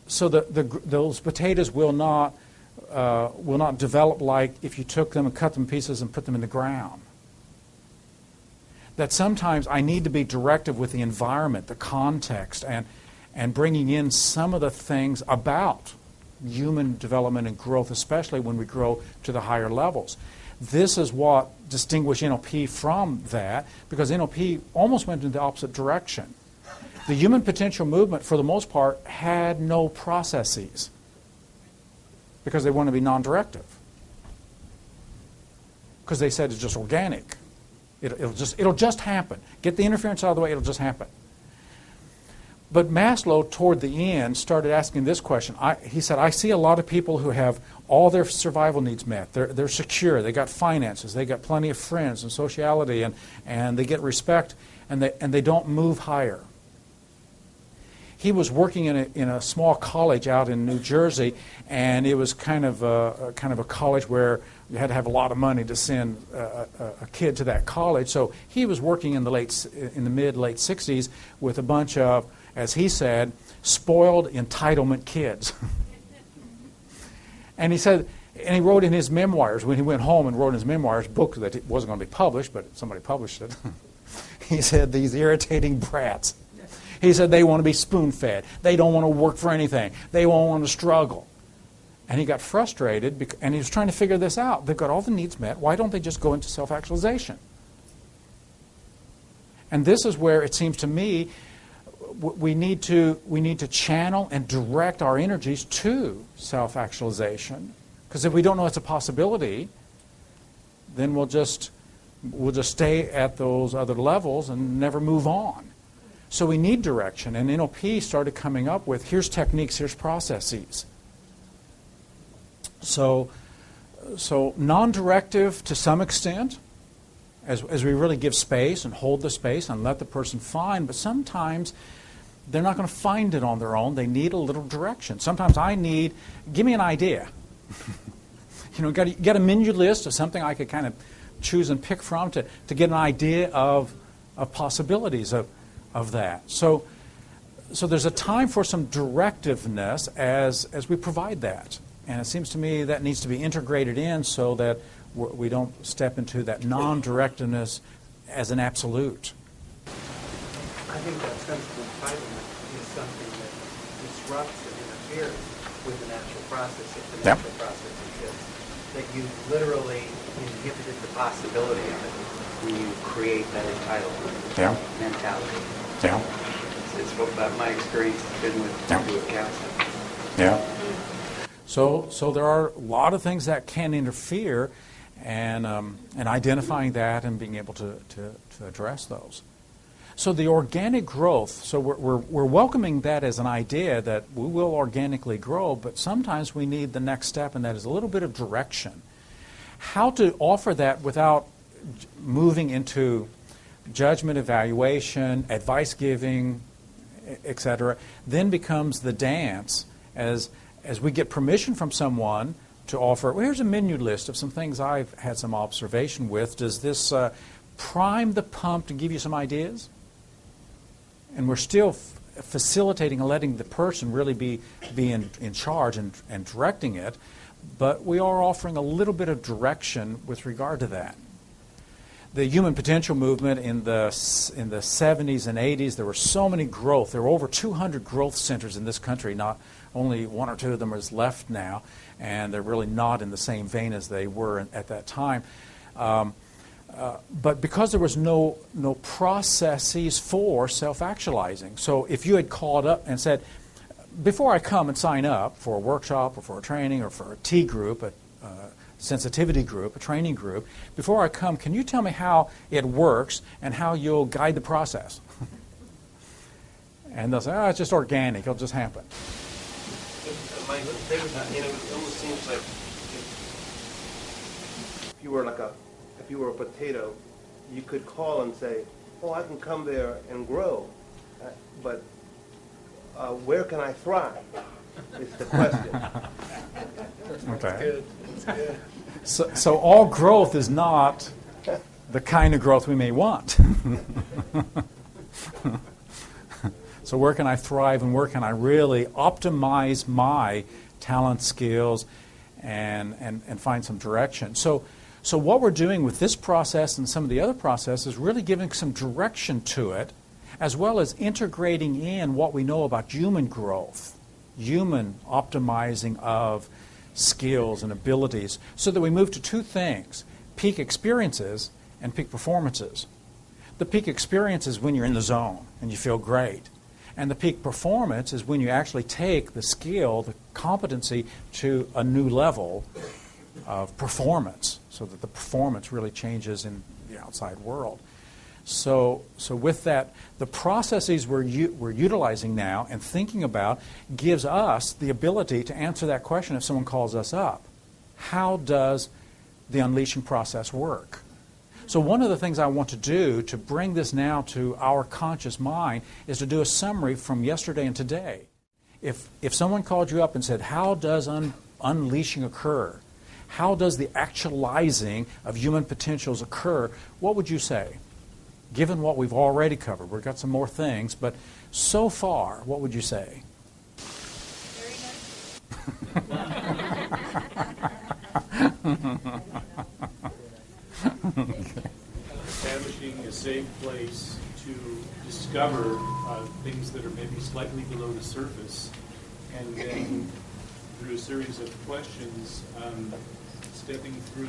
So those potatoes will not develop like if you took them and cut them in pieces and put them in the ground. That sometimes I need to be directive with the environment, the context, and bringing in some of the things about human development and growth, especially when we grow to the higher levels. This is what distinguished NLP from that, because NLP almost went in the opposite direction. The human potential movement, for the most part, had no processes because they want to be non-directive. Because they said it's just organic. It'll just happen. Get the interference out of the way, it'll just happen. But Maslow, toward the end, started asking this question. He said, I see a lot of people who have all their survival needs met. They're secure. They got finances. They got plenty of friends and sociality, and they get respect, and they don't move higher. He was working in a small college out in New Jersey, and it was kind of a college where you had to have a lot of money to send a kid to that college. So he was working in the mid-late 60s with a bunch of, as he said, spoiled entitlement kids. And he said, and he wrote in his memoirs, when he went home and wrote in his memoirs, book that it wasn't going to be published, but somebody published it. He said, these irritating brats. He said they want to be spoon-fed. They don't want to work for anything. They won't want to struggle. And he got frustrated, and he was trying to figure this out. They've got all the needs met. Why don't they just go into self-actualization? And this is where it seems to me we need to channel and direct our energies to self-actualization. Because if we don't know it's a possibility, then we'll just stay at those other levels and never move on. So we need direction, and NLP started coming up with, here's techniques, here's processes. So non-directive to some extent, as we really give space and hold the space and let the person find, but sometimes they're not going to find it on their own. They need a little direction. Sometimes I need, give me an idea. Get a menu list of something I could kind of choose and pick from to get an idea of possibilities of that. So there's a time for some directiveness as we provide that. And it seems to me that needs to be integrated in so that we don't step into that non-directiveness as an absolute. I think that sensible entitlement is something that disrupts and interferes with the natural process if the Yep. natural process exists. That you literally inhibited the possibility of it when you create that entitlement mentality. Yeah. It's what my experience has been with counseling. Yeah. So there are a lot of things that can interfere, and identifying that and being able to address those. So the organic growth, so we're welcoming that as an idea that we will organically grow, but sometimes we need the next step, and that is a little bit of direction. How to offer that without moving into judgment, evaluation, advice giving, etc., then becomes the dance as we get permission from someone to offer, well, here's a menu list of some things I've had some observation with. Does this prime the pump to give you some ideas? And we're still facilitating and letting the person really be in charge and directing it, but we are offering a little bit of direction with regard to that. The human potential movement in the 70s and 80s, there were so many growth. There were over 200 growth centers in this country. Not only one or two of them is left now, and they're really not in the same vein as they were at that time. But because there was no processes for self-actualizing. So if you had called up and said, before I come and sign up for a workshop or for a training or for a T group, a sensitivity group, a training group, before I come, can you tell me how it works and how you'll guide the process? And they'll say, oh, it's just organic, it'll just happen. My thing is, it almost seems like if you were a potato, you could call and say, oh, I can come there and grow, but where can I thrive is the question. Okay. That's good. That's good. So all growth is not the kind of growth we may want. So where can I thrive and where can I really optimize my talent, skills, and find some direction? So what we're doing with this process and some of the other processes is really giving some direction to it, as well as integrating in what we know about human growth, human optimizing of skills and abilities, so that we move to two things: peak experiences and peak performances. The peak experience is when you're in the zone and you feel great. And the peak performance is when you actually take the skill, the competency, to a new level of performance, so that the performance really changes in the outside world. So with that, the processes we're utilizing now and thinking about gives us the ability to answer that question if someone calls us up. How does the unleashing process work? So one of the things I want to do to bring this now to our conscious mind is to do a summary from yesterday and today. If someone called you up and said, how does unleashing occur? How does the actualizing of human potentials occur? What would you say? Given what we've already covered, we've got some more things, but so far, what would you say? Establishing a safe place to discover things that are maybe slightly below the surface, and then through a series of questions, stepping through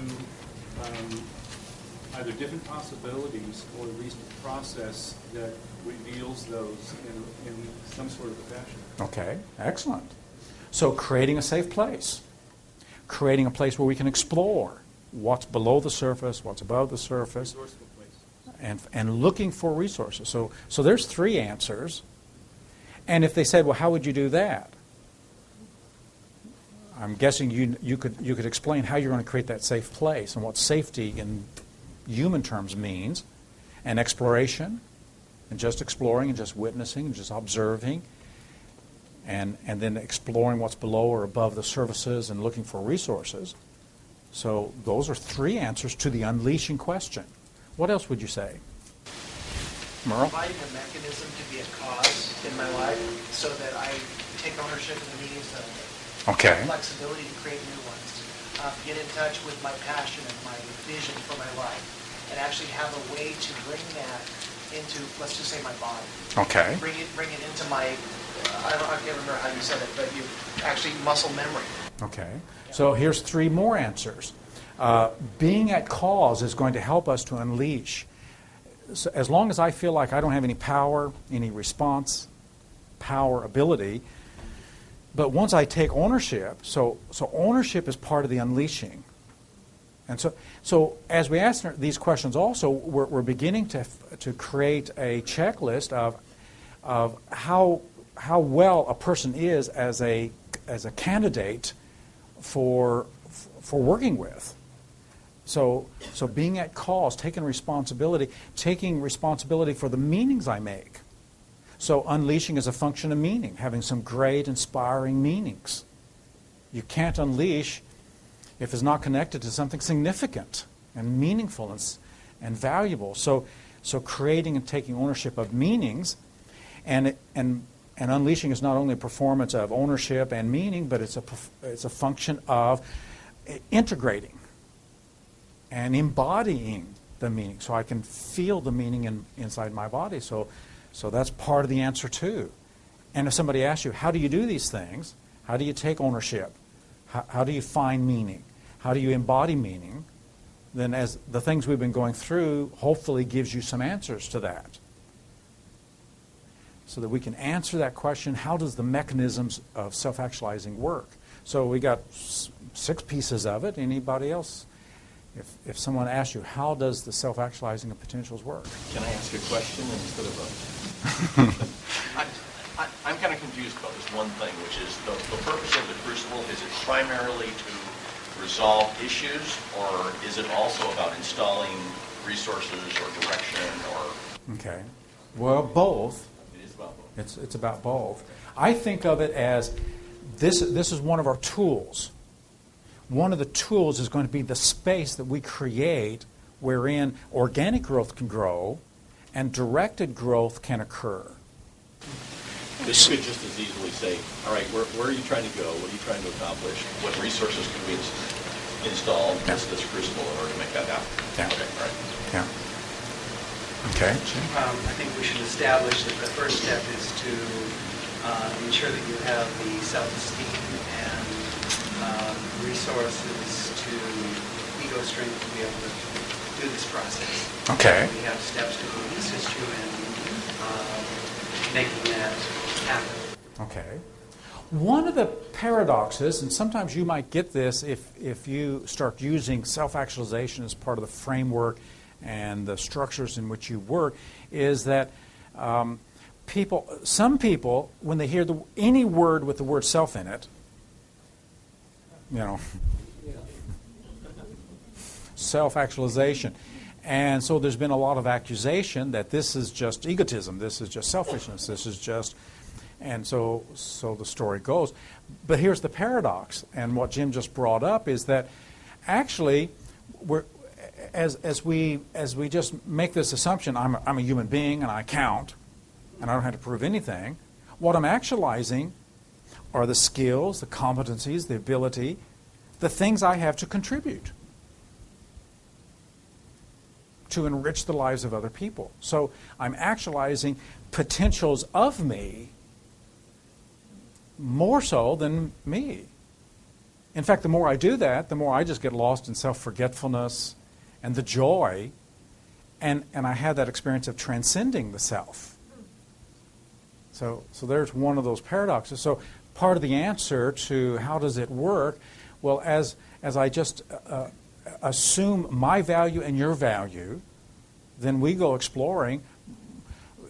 either different possibilities or at least a process that reveals those in some sort of a fashion. Okay, excellent. So creating a safe place. Creating a place where we can explore what's below the surface, what's above the surface, and looking for resources. So there's three answers. And if they said, well, how would you do that? I'm guessing you could explain how you're going to create that safe place and what safety in human terms means, and exploration, and just exploring and just witnessing and just observing, and then exploring what's below or above the surfaces and looking for resources. So those are three answers to the unleashing question. What else would you say? Merle? Providing a mechanism to be a cause in my life so that I take ownership of the means of it. Okay. Have flexibility to create new ones. Get in touch with my passion and my vision for my life, and actually have a way to bring that into, let's just say, my body. Okay. Bring it into my, I can't remember how you said it, but you actually muscle memory. Okay. So here's 3 more answers. Being at cause is going to help us to unleash. So as long as I feel like I don't have any power, any response, power, ability, but once I take ownership, so ownership is part of the unleashing. And so as we answer these questions also, we're beginning to create a checklist of how well a person is as a candidate for working with. So being at cause, taking responsibility for the meanings I make. So unleashing is a function of meaning, having some great, inspiring meanings. You can't unleash if it's not connected to something significant and meaningful and valuable. So creating and taking ownership of meanings, and unleashing is not only a performance of ownership and meaning, but it's a function of integrating and embodying the meaning, so I can feel the meaning inside my body. So that's part of the answer too. And if somebody asks you, how do you do these things? How do you take ownership? How do you find meaning? How do you embody meaning? Then as the things we've been going through hopefully gives you some answers to that. So that we can answer that question, how does the mechanisms of self-actualizing work? So we got 6 pieces of it. Anybody else? If someone asks you, how does the self-actualizing of potentials work? Can I ask a question instead of a... I'm kind of confused about this one thing, which is the purpose of the crucible. Is it primarily to resolve issues, or is it also about installing resources or direction or... Okay. Well, both. It is about both. It's about both. I think of it as this is one of our tools. One of the tools is going to be the space that we create wherein organic growth can grow and directed growth can occur. This could just as easily say, all right, where are you trying to go? What are you trying to accomplish? What resources can we install in this crucible in order to make that happen? Yeah. Okay, all right. Yeah. Okay. I think we should establish that the first step is to ensure that you have the self-esteem and resources to ego strength to be able to do this process. Okay. We have steps to assist you in making that happen. Okay. One of the paradoxes, and sometimes you might get this if you start using self-actualization as part of the framework and the structures in which you work, is that some people, when they hear any word with the word self in it, self-actualization. And so there's been a lot of accusation that this is just egotism, this is just selfishness, this is just... And so the story goes. But here's the paradox, and what Jim just brought up is that actually, as we just make this assumption, I'm a human being and I count, and I don't have to prove anything, what I'm actualizing are the skills, the competencies, the ability, the things I have to contribute to enrich the lives of other people. So I'm actualizing potentials of me more so than me. In fact, the more I do that, the more I just get lost in self-forgetfulness and the joy, and I have that experience of transcending the self. So there's one of those paradoxes. So part of the answer to how does it work, well, as I just assume my value and your value, then we go exploring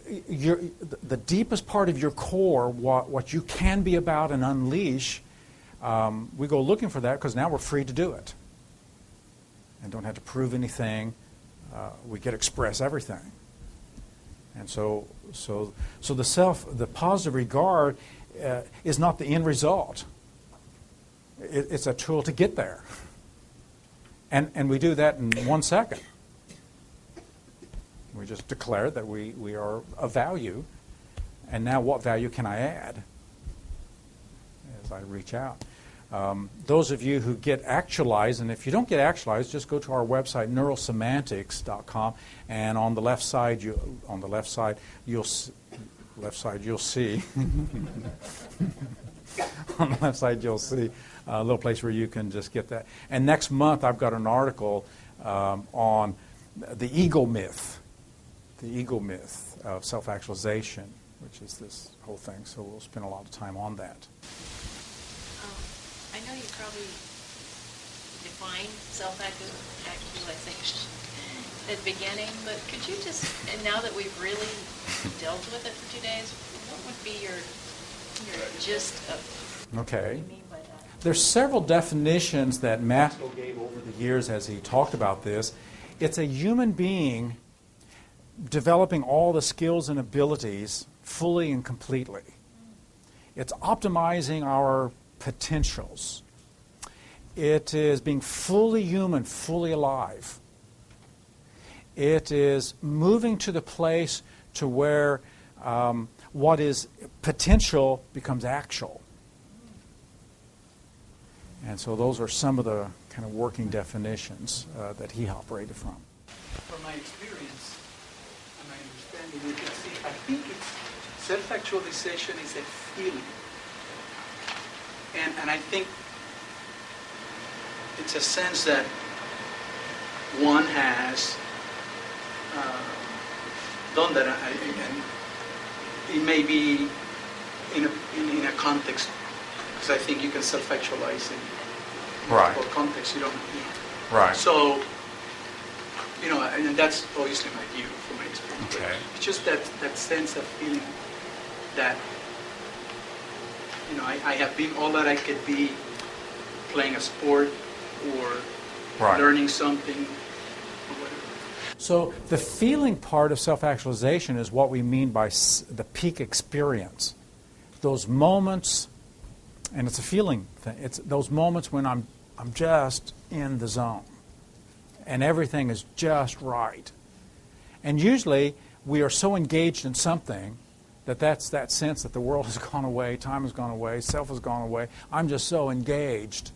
the deepest part of your core, what you can be about and unleash. We go looking for that because now we're free to do it and don't have to prove anything. We get to express everything. And so the positive regard is not the end result. It's a tool to get there. And we do that in 1 second. We just declare that we are of value, and now what value can I add as I reach out? Those of you who get actualized, and if you don't get actualized, just go to our website neurosemantics.com, and on the left side you'll see on the left side you'll see a little place where you can just get that. And next month I've got an article on the ego myth of self-actualization, which is this whole thing. So we'll spend a lot of time on that. I know you probably defined self-actualization at the beginning, but could you just, and now that we've really dealt with it for 2 days, what would be your gist of Okay. what you mean by that? There's several definitions that Matthew gave over the years as he talked about this. It's a human being developing all the skills and abilities fully and completely. It's optimizing our potentials. It is being fully human, fully alive. It is moving to the place to where what is potential becomes actual. And so those are some of the kind of working definitions that he operated from. From my experience and my understanding, you can see, I think self-actualization is a feeling. And I think it's a sense that one has done that, and it may be in a context, because I think you can self-actualize in multiple contexts. You don't. Right. So, and that's obviously my view from my experience. Okay. It's just that sense of feeling that, I have been all that I could be, playing a sport or learning something or whatever. So the feeling part of self-actualization is what we mean by the peak experience. Those moments, and it's a feeling thing, it's those moments when I'm just in the zone and everything is just right. And usually we are so engaged in something that's that sense that the world has gone away, time has gone away, self has gone away. I'm just so engaged.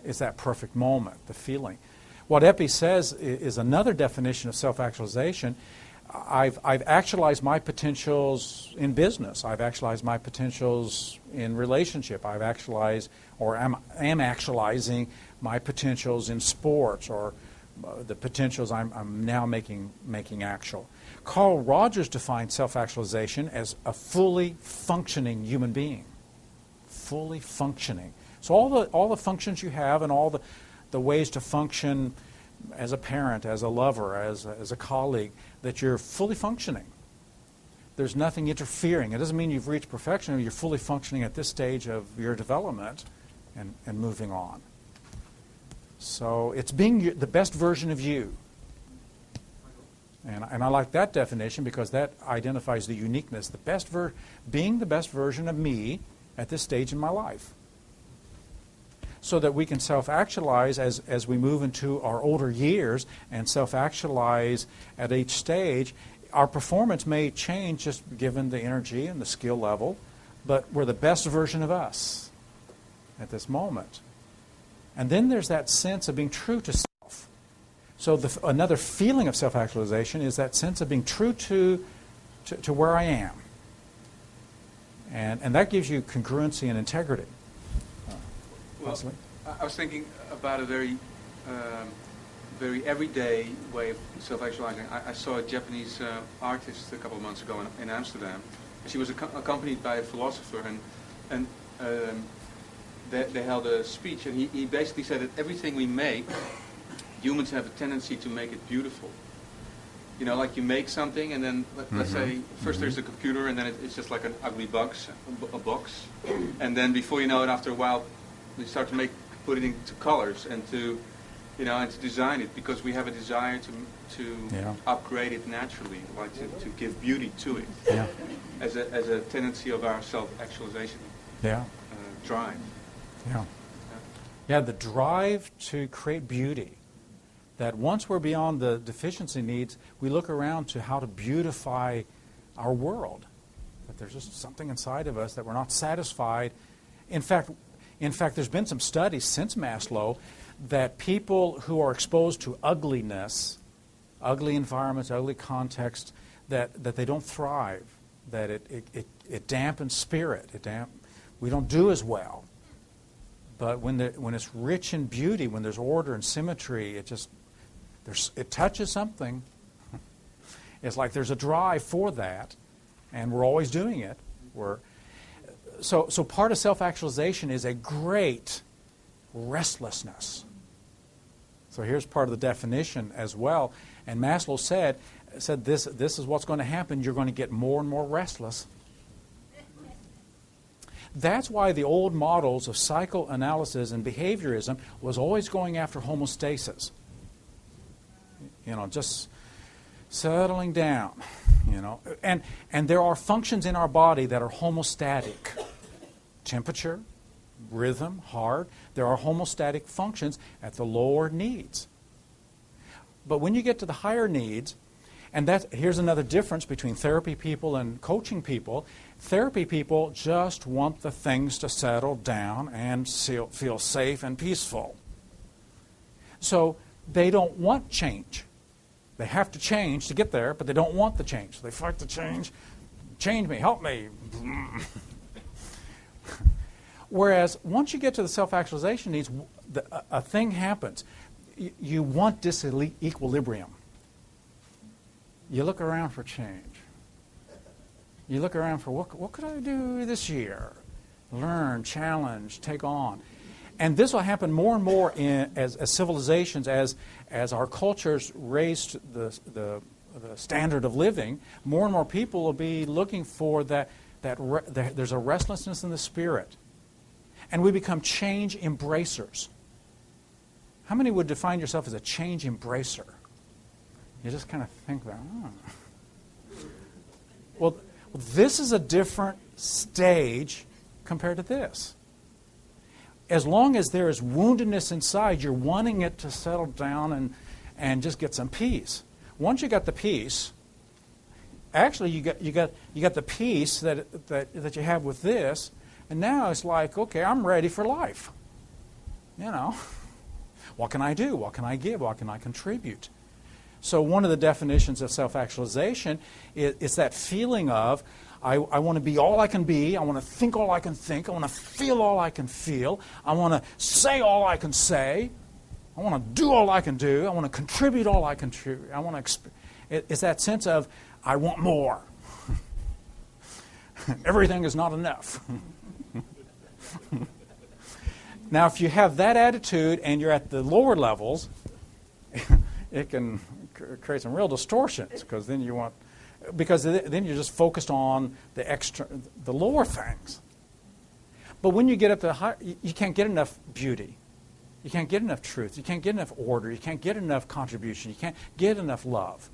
It's that perfect moment, the feeling. What Epi says is another definition of self-actualization. I've actualized my potentials in business. I've actualized my potentials in relationship. I've actualized or am actualizing my potentials in sports, or the potentials I'm now making actual. Carl Rogers defined self-actualization as a fully functioning human being. Fully functioning. So all the functions you have and all the ways to function as a parent, as a lover, as a colleague, that you're fully functioning. There's nothing interfering. It doesn't mean you've reached perfection. You're fully functioning at this stage of your development and moving on. So it's being the best version of you. And I like that definition because that identifies the uniqueness, being the best version of me at this stage in my life. So that we can self-actualize as we move into our older years and self-actualize at each stage. Our performance may change just given the energy and the skill level, but we're the best version of us at this moment. And then there's that sense of being true to self. So another feeling of self-actualization is that sense of being true to where I am. And that gives you congruency and integrity. Well, I was thinking about a very everyday way of self-actualizing. I saw a Japanese artist a couple of months ago in Amsterdam. She was accompanied by a philosopher, and they held a speech, and he basically said that everything we make, humans have a tendency to make it beautiful. Like you make something, and then let's say first there's the computer, and then it's just like an ugly box, and then before you know it, after a while, we start to put it into colors and to design it, because we have a desire to upgrade it naturally, like to give beauty to it, as a tendency of our self-actualization drive. Yeah, the drive to create beauty. That once we're beyond the deficiency needs, we look around to how to beautify our world. That there's just something inside of us that we're not satisfied. In fact, In fact, there's been some studies since Maslow that people who are exposed to ugliness, ugly environments, ugly contexts, that they don't thrive, that it dampens spirit. We don't do as well. But when it's rich in beauty, when there's order and symmetry, it touches something. It's like there's a drive for that, and we're always doing it. So part of self-actualization is a great restlessness. So here's part of the definition as well. And Maslow said this is what's going to happen. You're going to get more and more restless. That's why the old models of psychoanalysis and behaviorism was always going after homeostasis. Just settling down. And there are functions in our body that are homeostatic. Temperature, rhythm, heart. There are homeostatic functions at the lower needs. But when you get to the higher needs, and here's another difference between therapy people and coaching people. Therapy people just want the things to settle down and feel safe and peaceful. So they don't want change. They have to change to get there, but they don't want the change. They fight the change. Change me, help me. Whereas once you get to the self-actualization needs, a thing happens. You want disequilibrium. You look around for change. You look around for what could I do this year? Learn, challenge, take on. And this will happen more and more as civilizations, as our cultures raise the standard of living. More and more people will be looking for that there's a restlessness in the spirit. And we become change embracers. How many would define yourself as a change embracer? You just kind of think about, Well, this is a different stage compared to this. As long as there is woundedness inside, you're wanting it to settle down and just get some peace. Once you got the peace, actually you got the peace that you have with this, and now it's like, okay, I'm ready for life. What can I do? What can I give? What can I contribute? So one of the definitions of self-actualization is that feeling of, I want to be all I can be, I want to think all I can think, I want to feel all I can feel, I want to say all I can say, I want to do all I can do, I want to contribute all I can contribute. It's that sense of, I want more. Everything is not enough. Now, if you have that attitude and you're at the lower levels, it can create some real distortions because then you're just focused on the lower things. But when you get up to the high, you can't get enough beauty, you can't get enough truth, you can't get enough order, you can't get enough contribution, you can't get enough love,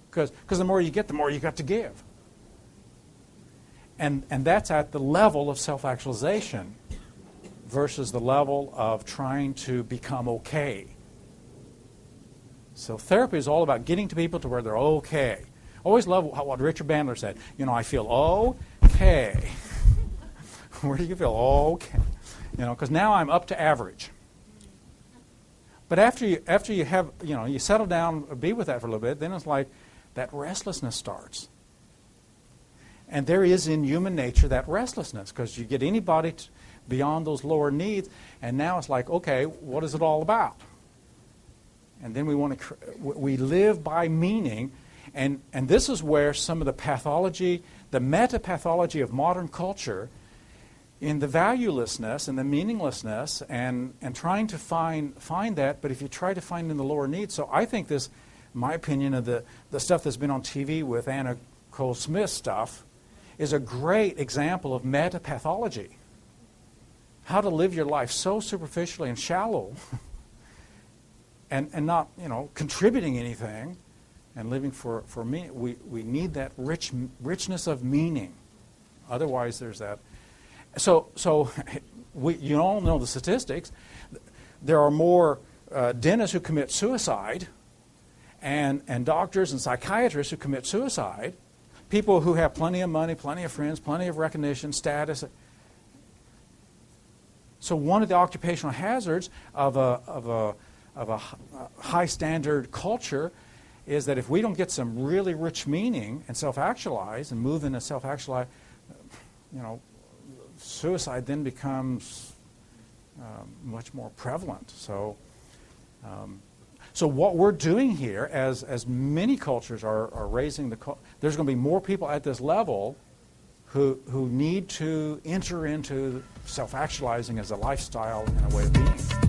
because the more you get, the more you got to give. And that's at the level of self-actualization versus the level of trying to become okay. So therapy is all about getting to people to where they're okay. Always love what Richard Bandler said. I feel okay. Where do you feel okay? Because now I'm up to average. But after you have, you settle down, be with that for a little bit, then it's like that restlessness starts. And there is in human nature that restlessness, because you get anybody beyond those lower needs, and now it's like, okay, what is it all about? And then we live by meaning, and this is where some of the pathology, the meta-pathology of modern culture, in the valuelessness and the meaninglessness, and trying to find that, but if you try to find in the lower needs, so I think this, in my opinion, of the stuff that's been on TV with Anna Cole Smith stuff, is a great example of meta-pathology. How to live your life so superficially and shallow and not, contributing anything and living for me. We need that richness of meaning. Otherwise, there's that. So you all know the statistics. There are more dentists who commit suicide and doctors and psychiatrists who commit suicide. People who have plenty of money, plenty of friends, plenty of recognition, status. So one of the occupational hazards of a high standard culture is that if we don't get some really rich meaning and self-actualize and move into self-actualize, suicide then becomes much more prevalent. So what we're doing here, as many cultures are raising there's going to be more people at this level who need to enter into self-actualizing as a lifestyle and a way of being.